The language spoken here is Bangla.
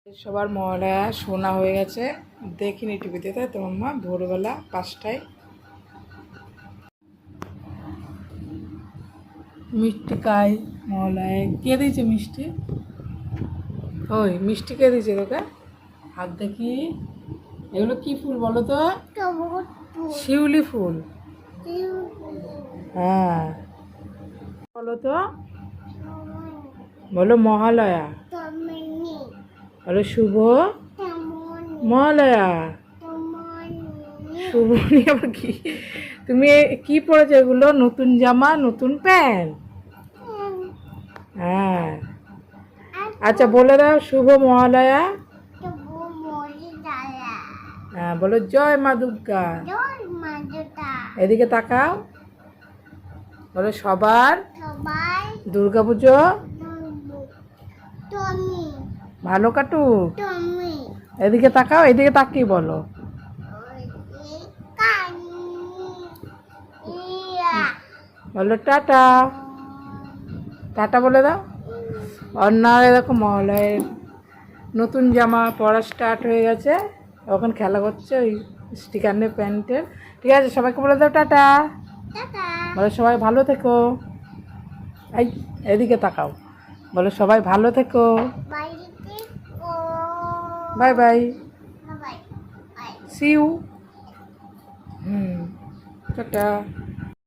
সবার মহালয়া শোনা হয়ে গেছে, দেখিনি টিভিতে, তাই তো মাম্মা? ভোরবেলা 5টায় মিষ্টি খাই মহালয়ায়। কে দিয়েছে মিষ্টি? ওই মিষ্টি কে দিয়েছে তোকে? হাত দেখি। এগুলো কি ফুল বলো তো? শিউলি ফুল। হ্যাঁ, বলো তো, বলো মহালয়া, বলো শুভ মহালয়া। শুভনি আবার কি? তুমি কি পরেছো এগুলো? নতুন জামা, নতুন প্যান্ট? হ্যাঁ, আচ্ছা বলে দাও শুভ মহালয়া। হ্যাঁ বলো জয় মা দুর্গা। এদিকে তাকাও, বলো সবার দুর্গা পুজো ভালো কাটুক। এদিকে তাকাও, এদিকে তাকিয়ে বলো। বলো টাটা, টাটা বলে দাও। অন্যায় দেখো মহালয়ের নতুন জামা পরা স্টার্ট হয়ে গেছে, এখন খেলা করছে ওই স্টিকারের প্যান্টের। ঠিক আছে, সবাইকে বলে দাও টাটা। বলো সবাই ভালো থেকো। এই এদিকে তাকাও, বলো সবাই ভালো থেকো। Bye bye, see you. Tata.